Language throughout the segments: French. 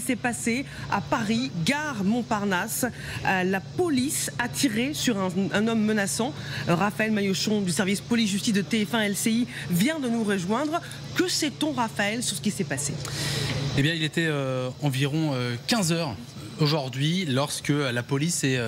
s'est passé à Paris, gare Montparnasse. La police a tiré sur un homme menaçant. Raphaël Maillochon du service police-justice de TF1 LCI vient de nous rejoindre. Que sait-on, Raphaël, sur ce qui s'est passé? Eh bien, il était environ 15 heures aujourd'hui lorsque la police est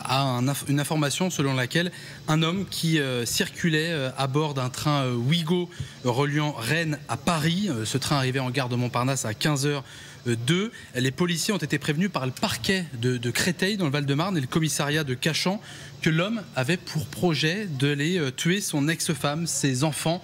a une information selon laquelle un homme qui circulait à bord d'un train Ouigo reliant Rennes à Paris, ce train arrivait en gare de Montparnasse à 15h02. Les policiers ont été prévenus par le parquet de Créteil dans le Val-de-Marne et le commissariat de Cachan que l'homme avait pour projet d'aller tuer son ex-femme, ses enfants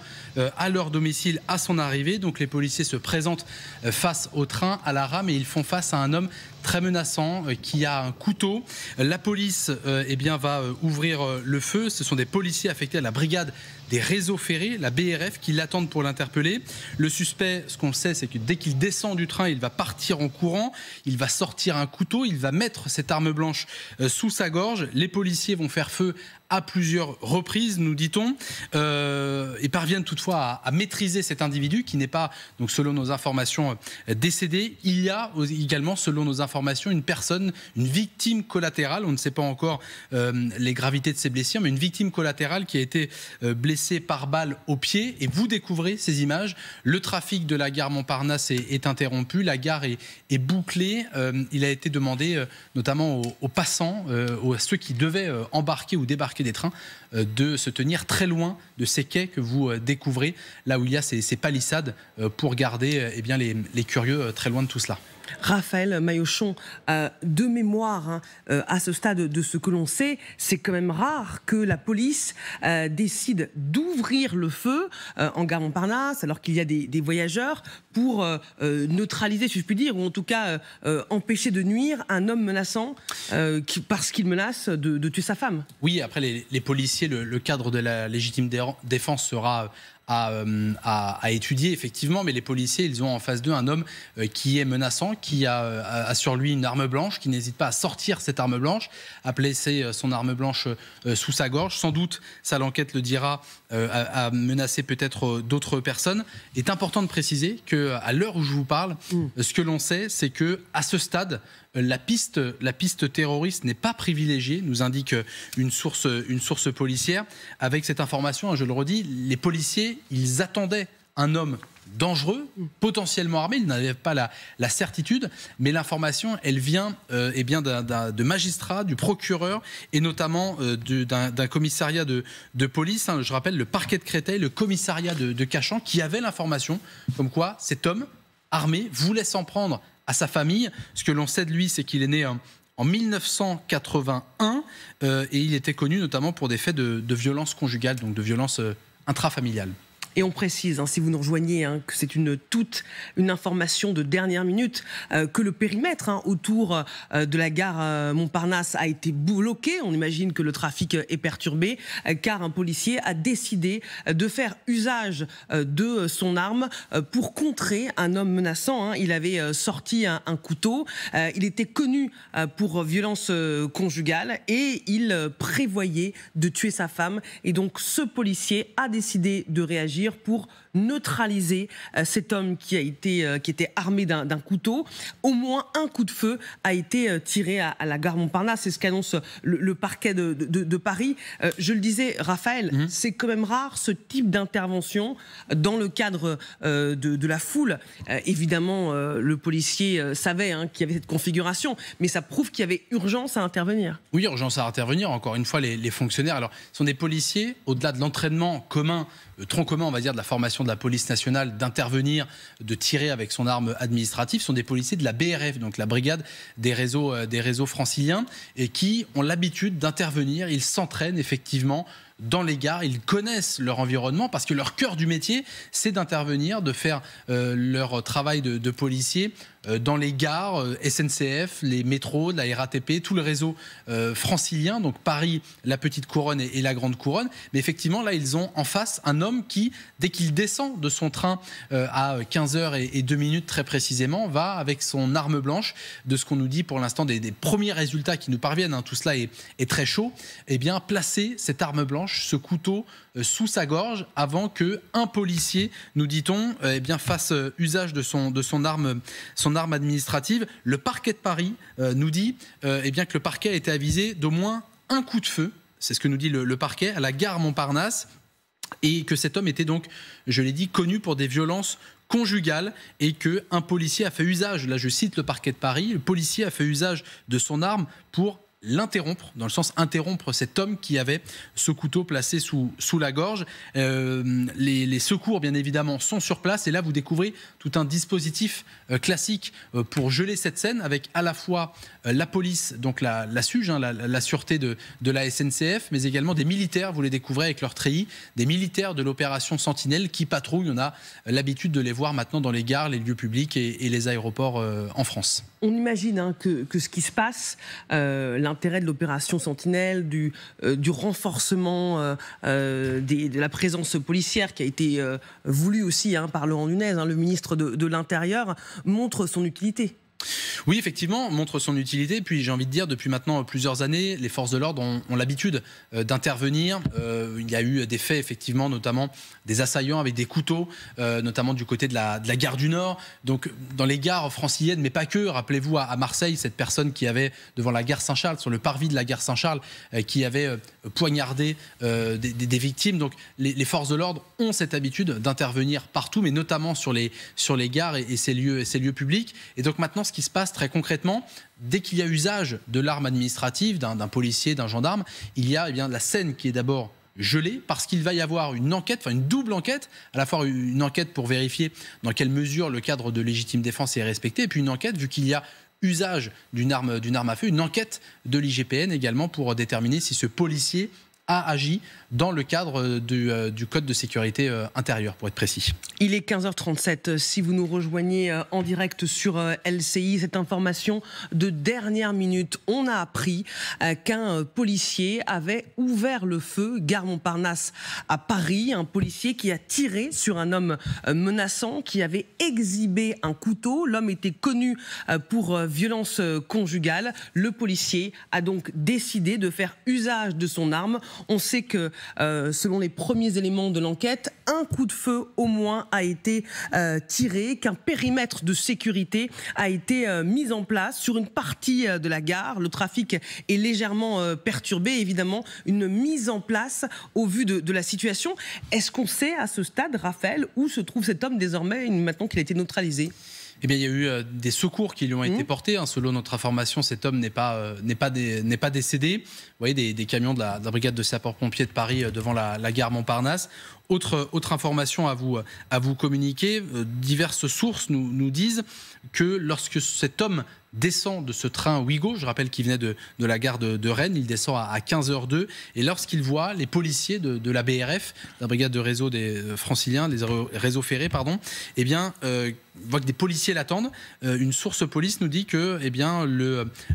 à leur domicile à son arrivée. Donc les policiers se présentent face au train à la rame et ils font face à un homme très menaçant qui a un couteau. La police va ouvrir le feu. Ce sont des policiers affectés à la brigade des réseaux ferrés, la BRF, qui l'attendent pour l'interpeller. Le suspect, ce qu'on sait, c'est que dès qu'il descend du train, il va partir en courant, il va sortir un couteau, il va mettre cette arme blanche sous sa gorge. Les policiers vont faire feu à plusieurs reprises, nous dit-on, et parviennent toutefois à maîtriser cet individu qui n'est pas, donc selon nos informations, décédé. Il y a également, selon nos informations, une personne, une victime collatérale, on ne sait pas encore les gravités de ses blessures, mais une victime collatérale qui a été blessée par balle au pied. Et vous découvrez ces images. Le trafic de la gare Montparnasse est interrompu, la gare est bouclée. Il a été demandé, notamment aux passants, à ceux qui devaient embarquer ou débarquer des trains, de se tenir très loin de ces quais que vous découvrez, là où il y a ces palissades, pour garder les curieux très loin de tout cela. Raphaël Maillochon, de mémoire, à ce stade de ce que l'on sait, c'est quand même rare que la police décide d'ouvrir le feu en gare Montparnasse alors qu'il y a des voyageurs pour neutraliser, si je puis dire, ou en tout cas empêcher de nuire un homme menaçant parce qu'il menace de tuer sa femme. Oui, après les policiers, le cadre de la légitime défense sera à étudier effectivement, mais les policiers, ils ont en face d'eux un homme qui est menaçant, qui a sur lui une arme blanche, qui n'hésite pas à sortir cette arme blanche, à placer son arme blanche sous sa gorge. Sans doute, ça l'enquête le dira, à menacer peut-être d'autres personnes. Il est important de préciser qu'à l'heure où je vous parle, ce que l'on sait, c'est que à ce stade, la piste terroriste n'est pas privilégiée, nous indique une source policière. Avec cette information, je le redis, les policiers, ils attendaient un homme dangereux, potentiellement armé, ils n'avaient pas la certitude, mais l'information, elle vient de magistrats, du procureur et notamment d'un commissariat de police. Je rappelle, le parquet de Créteil, le commissariat de Cachan, qui avait l'information comme quoi cet homme armé voulait s'en prendre à sa famille. Ce que l'on sait de lui, c'est qu'il est né en 1981 et il était connu notamment pour des faits de violence conjugale, donc de violence intrafamiliale. Et on précise, si vous nous rejoignez, que c'est une information de dernière minute, que le périmètre autour de la gare Montparnasse a été bloqué. On imagine que le trafic est perturbé, car un policier a décidé de faire usage de son arme pour contrer un homme menaçant. Il avait sorti un couteau, il était connu pour violence conjugale et il prévoyait de tuer sa femme. Et donc ce policier a décidé de réagir pour neutraliser cet homme qui était armé d'un couteau. Au moins un coup de feu a été tiré à la gare Montparnasse, c'est ce qu'annonce le parquet de Paris. Je le disais, Raphaël, c'est quand même rare ce type d'intervention dans le cadre de la foule. Évidemment, le policier savait qu'il y avait cette configuration, mais ça prouve qu'il y avait urgence à intervenir. Oui, urgence à intervenir. Encore une fois, les fonctionnaires, alors, sont des policiers, au-delà de l'entraînement commun, tronc commun, on va dire, de la formation de la police nationale, d'intervenir, de tirer avec son arme administrative, sont des policiers de la BRF, donc la brigade des réseaux franciliens, et qui ont l'habitude d'intervenir. Ils s'entraînent effectivement dans les gares, ils connaissent leur environnement parce que leur cœur du métier, c'est d'intervenir, de faire leur travail de policier dans les gares, SNCF, les métros, la RATP, tout le réseau francilien, donc Paris, la Petite Couronne et la Grande Couronne. Mais effectivement, là, ils ont en face un homme qui, dès qu'il descend de son train à 15h02 très précisément, va avec son arme blanche, de ce qu'on nous dit pour l'instant des premiers résultats qui nous parviennent, tout cela est très chaud, placer cette arme blanche hanche, ce couteau sous sa gorge, avant qu'un policier, nous dit-on, fasse usage de son arme administrative. Le parquet de Paris nous dit que le parquet a été avisé d'au moins un coup de feu, c'est ce que nous dit le parquet, à la gare Montparnasse, et que cet homme était donc, je l'ai dit, connu pour des violences conjugales, et qu'un policier a fait usage, là je cite le parquet de Paris, le policier a fait usage de son arme pour l'interrompre, dans le sens interrompre cet homme qui avait ce couteau placé sous la gorge. Les secours, bien évidemment, sont sur place, et là vous découvrez tout un dispositif classique pour geler cette scène, avec à la fois la police, donc la SUGE, la sûreté de la SNCF, mais également des militaires, vous les découvrez avec leur treillis, des militaires de l'opération Sentinelle qui patrouillent. On a l'habitude de les voir maintenant dans les gares, les lieux publics et les aéroports en France. On imagine que ce qui se passe, l'intérêt de l'opération Sentinelle, du renforcement de la présence policière qui a été voulu aussi par Laurent Nunez, le ministre de l'Intérieur, montre son utilité. Oui, effectivement, montre son utilité. Puis j'ai envie de dire, depuis maintenant plusieurs années, les forces de l'ordre ont l'habitude d'intervenir. Il y a eu des faits, effectivement, notamment des assaillants avec des couteaux, notamment du côté de la gare du Nord. Donc dans les gares franciliennes, mais pas que. Rappelez-vous à Marseille, cette personne qui avait, devant la gare Saint-Charles, sur le parvis de la gare Saint-Charles, qui avait poignardé des victimes. Donc les forces de l'ordre ont cette habitude d'intervenir partout, mais notamment sur les gares et ces lieux publics. Et donc maintenant, ce qui se passe très concrètement, dès qu'il y a usage de l'arme administrative, d'un policier, d'un gendarme, il y a la scène qui est d'abord gelée, parce qu'il va y avoir une enquête, une double enquête, à la fois une enquête pour vérifier dans quelle mesure le cadre de légitime défense est respecté, et puis une enquête, vu qu'il y a usage d'une arme à feu, une enquête de l'IGPN également pour déterminer si ce policier a agi dans le cadre du Code de sécurité intérieure, pour être précis. Il est 15h37. Si vous nous rejoignez en direct sur LCI, cette information de dernière minute, on a appris qu'un policier avait ouvert le feu, gare Montparnasse à Paris, un policier qui a tiré sur un homme menaçant, qui avait exhibé un couteau. L'homme était connu pour violence conjugale. Le policier a donc décidé de faire usage de son arme. On sait que, selon les premiers éléments de l'enquête, un coup de feu au moins a été tiré, qu'un périmètre de sécurité a été mis en place sur une partie de la gare. Le trafic est légèrement perturbé, évidemment, une mise en place au vu de la situation. Est-ce qu'on sait à ce stade, Raphaël, où se trouve cet homme désormais, maintenant qu'il a été neutralisé ? Eh bien, il y a eu des secours qui lui ont été portés. Selon notre information, cet homme n'est pas décédé. Vous voyez des camions de la brigade de sapeurs-pompiers de Paris devant la gare Montparnasse. Autre information à vous communiquer, diverses sources nous disent que lorsque cet homme descend de ce train Ouigo, je rappelle qu'il venait de la gare de Rennes, il descend à 15h02, et lorsqu'il voit les policiers de la BRF, la brigade de réseau des franciliens, des réseaux ferrés, pardon, voit que des policiers l'attendent. Une source police nous dit que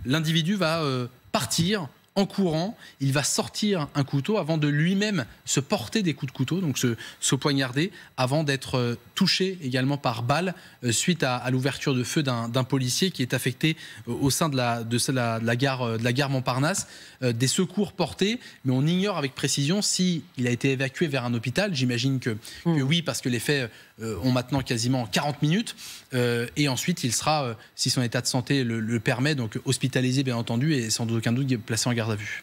l'individu va partir en courant, il va sortir un couteau avant de lui-même se porter des coups de couteau, donc se poignarder, avant d'être touché également par balle suite à l'ouverture de feu d'un policier qui est affecté au sein de la gare Montparnasse. Des secours portés, mais on ignore avec précision s'il a été évacué vers un hôpital. J'imagine que oui, parce que les faits ont maintenant quasiment 40 minutes. Et ensuite, il sera, si son état de santé le permet, donc hospitalisé bien entendu, et sans aucun doute placé en garde à vue.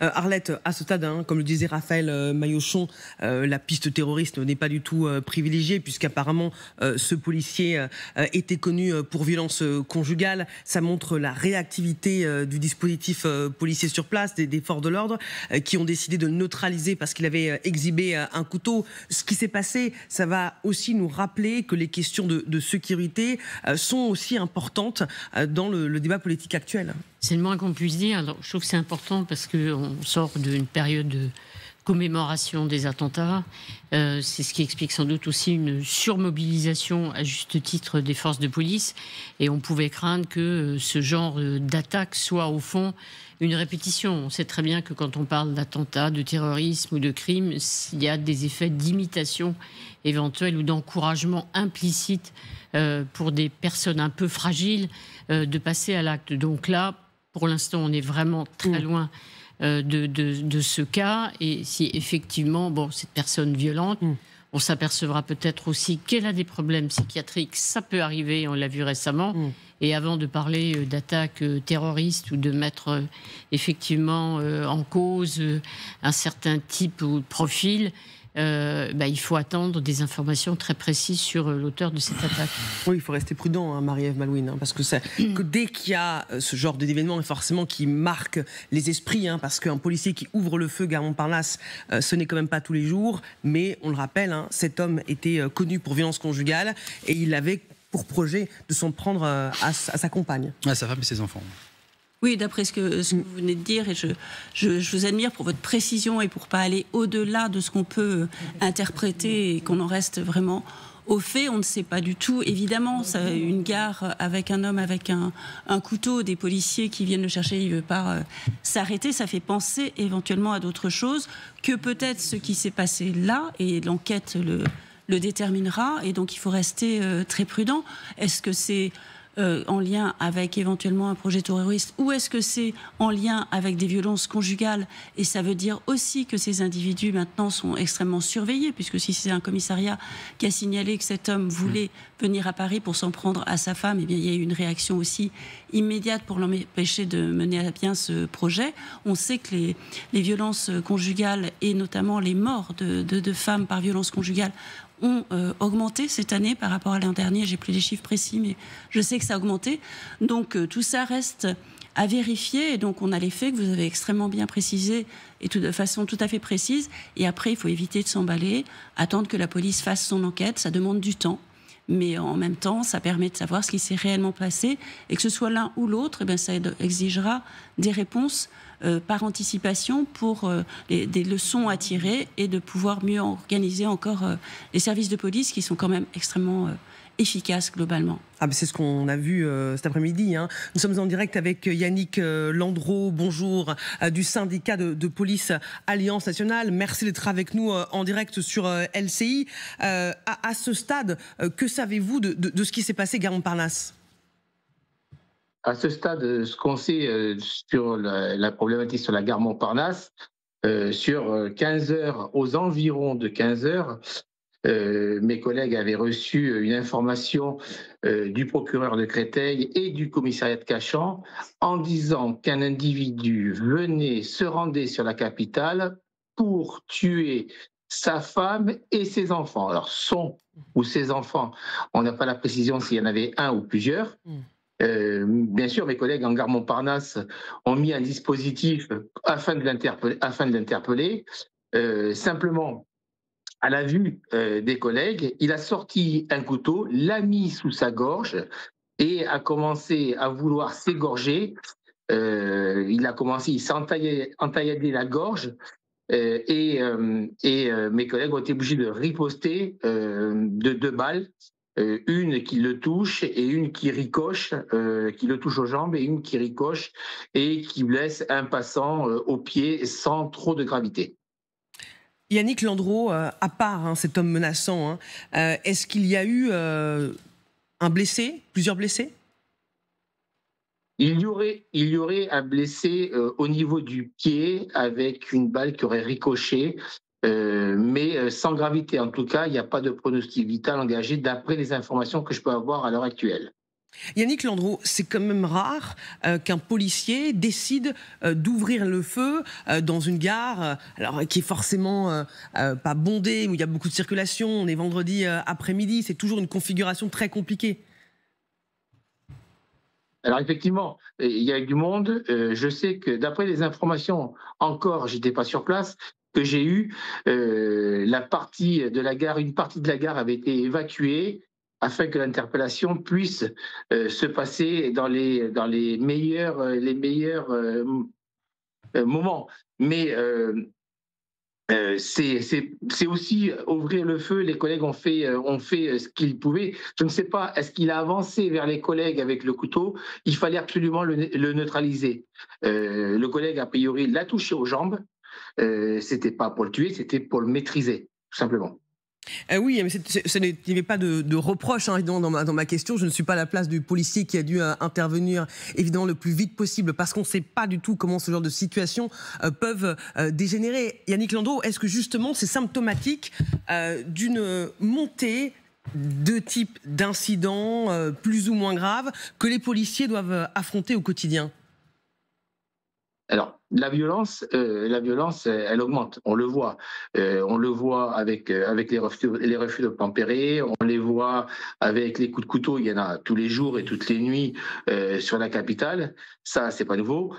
Arlette, à ce stade, comme le disait Raphaël Maillochon, la piste terroriste n'est pas du tout privilégiée, puisqu'apparemment ce policier était connu pour violence conjugale. Ça montre la réactivité du dispositif policier sur place, des forces de l'ordre, qui ont décidé de le neutraliser parce qu'il avait exhibé un couteau. Ce qui s'est passé, ça va aussi nous rappeler que les questions de sécurité sont aussi importantes dans le débat politique actuel. C'est le moins qu'on puisse dire. Alors, je trouve que c'est important parce qu'on sort d'une période de commémoration des attentats. C'est ce qui explique sans doute aussi une surmobilisation à juste titre des forces de police. Et on pouvait craindre que ce genre d'attaque soit au fond une répétition. On sait très bien que quand on parle d'attentats, de terrorisme ou de crimes, il y a des effets d'imitation éventuelle ou d'encouragement implicite pour des personnes un peu fragiles de passer à l'acte. Donc là, pour l'instant, on est vraiment très loin de ce cas. Et si effectivement, cette personne violente, on s'apercevra peut-être aussi qu'elle a des problèmes psychiatriques. Ça peut arriver, on l'a vu récemment. Et avant de parler d'attaques terroristes ou de mettre effectivement en cause un certain type ou profil, il faut attendre des informations très précises sur l'auteur de cette attaque. Oui, il faut rester prudent, hein, Marie-Ève Malouine, parce que dès qu'il y a ce genre d'événement, forcément qui marque les esprits, parce qu'un policier qui ouvre le feu gare Montparnasse, ce n'est quand même pas tous les jours, mais on le rappelle, cet homme était connu pour violence conjugale et il avait pour projet de s'en prendre à sa compagne. À sa femme et ses enfants. Oui, d'après ce que vous venez de dire, et je vous admire pour votre précision et pour pas aller au-delà de ce qu'on peut interpréter et qu'on en reste vraiment au fait. On ne sait pas du tout. Évidemment, une gare avec un homme avec un couteau, des policiers qui viennent le chercher, il ne veut pas s'arrêter. Ça fait penser éventuellement à d'autres choses que peut-être ce qui s'est passé là, et l'enquête le déterminera. Et donc, il faut rester très prudent. Est-ce que c'est en lien avec éventuellement un projet terroriste, ou est-ce que c'est en lien avec des violences conjugales? Et ça veut dire aussi que ces individus maintenant sont extrêmement surveillés, puisque si c'est un commissariat qui a signalé que cet homme voulait venir à Paris pour s'en prendre à sa femme, eh bien, il y a eu une réaction aussi immédiate pour l'empêcher de mener à bien ce projet. On sait que les violences conjugales et notamment les morts de femmes par violence conjugale ont augmenté cette année par rapport à l'an dernier. J'ai plus les chiffres précis, mais je sais que ça a augmenté. Donc tout ça reste à vérifier. Et donc on a les faits que vous avez extrêmement bien précisés et de façon tout à fait précise. Et après, il faut éviter de s'emballer, attendre que la police fasse son enquête. Ça demande du temps. Mais en même temps, ça permet de savoir ce qui s'est réellement passé. Et que ce soit l'un ou l'autre, eh bien, ça exigera des réponses par anticipation pour des leçons à tirer et de pouvoir mieux organiser encore les services de police qui sont quand même extrêmement efficaces globalement. C'est ce qu'on a vu cet après-midi. Nous sommes en direct avec Yannick Landreau, bonjour, du syndicat de police Alliance Nationale. Merci d'être avec nous en direct sur LCI. À ce stade, que savez-vous de ce qui s'est passé gare Montparnasse ? À ce stade, ce qu'on sait sur la problématique sur la gare Montparnasse, sur 15 heures, aux environs de 15 heures, mes collègues avaient reçu une information du procureur de Créteil et du commissariat de Cachan en disant qu'un individu se rendait sur la capitale pour tuer sa femme et ses enfants. Alors, son ou ses enfants, on n'a pas la précision s'il y en avait un ou plusieurs. Bien sûr, mes collègues en gare Montparnasse ont mis un dispositif afin de l'interpeller. Simplement, à la vue des collègues, il a sorti un couteau, l'a mis sous sa gorge et a commencé à vouloir s'égorger. Il s'est entailladé la gorge et mes collègues ont été obligés de riposter de 2 balles. Une qui le touche et une qui ricoche, qui le touche aux jambes, et une qui ricoche et qui blesse un passant au pied sans trop de gravité. Yannick Landreau, à part cet homme menaçant, est-ce qu'il y a eu un blessé, plusieurs blessés ? Il y aurait un blessé au niveau du pied avec une balle qui aurait ricoché. Mais sans gravité. En tout cas, il n'y a pas de pronostic vital engagé d'après les informations que je peux avoir à l'heure actuelle. Yannick Landreau, c'est quand même rare qu'un policier décide d'ouvrir le feu dans une gare qui est forcément pas bondée, où il y a beaucoup de circulation. On est vendredi après-midi, c'est toujours une configuration très compliquée. Alors effectivement, il y a du monde. Je sais que d'après les informations, j'étais pas sur place, que j'ai eu, une partie de la gare avait été évacuée afin que l'interpellation puisse se passer dans les meilleurs moments. Mais c'est aussi ouvrir le feu. Les collègues ont fait ce qu'ils pouvaient. Je ne sais pas, est-ce qu'il a avancé vers les collègues avec le couteau? Il fallait absolument le neutraliser. Le collègue, a priori, l'a touché aux jambes. C'était pas pour le tuer, c'était pour le maîtriser, tout simplement. Oui, mais il n'y avait pas de reproche hein, évidemment, dans ma question. Je ne suis pas à la place du policier qui a dû intervenir évidemment le plus vite possible parce qu'on ne sait pas du tout comment ce genre de situations peuvent dégénérer. Yannick Landreau, est-ce que justement c'est symptomatique d'une montée de types d'incidents plus ou moins graves que les policiers doivent affronter au quotidien? Alors, la violence, elle augmente. On le voit. On le voit avec les refus d'obtempérer. On les voit avec les coups de couteau. Il y en a tous les jours et toutes les nuits sur la capitale. Ça, c'est pas nouveau.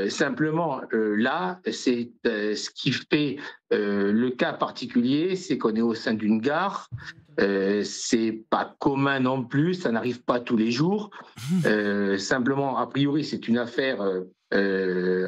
Simplement, là, c'est ce qui fait le cas particulier, c'est qu'on est au sein d'une gare. C'est pas commun non plus, ça n'arrive pas tous les jours. Simplement, a priori, c'est une affaire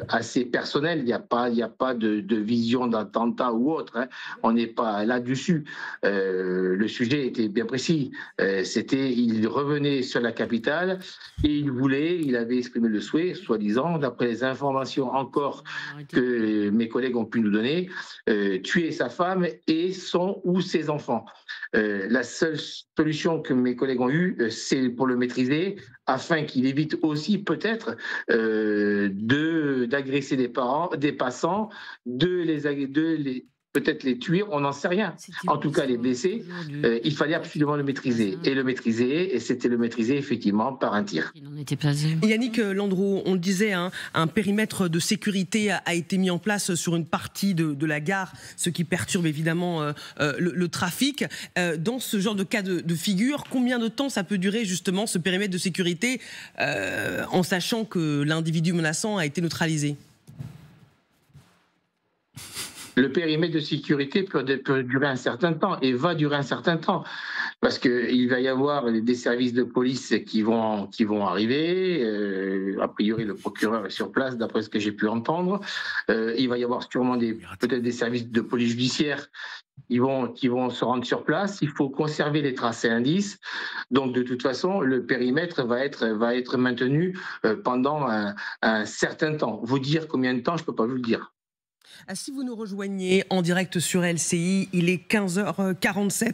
assez personnelle. Il n'y a pas de vision d'attentat ou autre. Hein. On n'est pas là-dessus. Le sujet était bien précis. Il revenait sur la capitale et il avait exprimé le souhait, soi-disant, d'après les informations encore que mes collègues ont pu nous donner, tuer sa femme et son ou ses enfants. La seule solution que mes collègues ont eue, c'est pour le maîtriser, afin qu'il évite aussi peut-être d'agresser des passants, peut-être les tuer, on n'en sait rien. En tout cas, les blessés, il fallait absolument le maîtriser. Et c'était le maîtriser effectivement par un tir. Yannick Landreau, on le disait, hein, un périmètre de sécurité a été mis en place sur une partie de la gare, ce qui perturbe évidemment le trafic. Dans ce genre de cas de figure, combien de temps ça peut durer justement ce périmètre de sécurité en sachant que l'individu menaçant a été neutralisé ? Le périmètre de sécurité peut durer un certain temps et va durer un certain temps parce qu'il va y avoir des services de police qui vont arriver. A priori, le procureur est sur place, d'après ce que j'ai pu entendre. Il va y avoir sûrement peut-être des services de police judiciaire qui vont se rendre sur place. Il faut conserver les traces et indices. Donc, de toute façon, le périmètre va être maintenu pendant un certain temps. Vous dire combien de temps, je ne peux pas vous le dire. Si vous nous rejoignez en direct sur LCI, il est 15h47.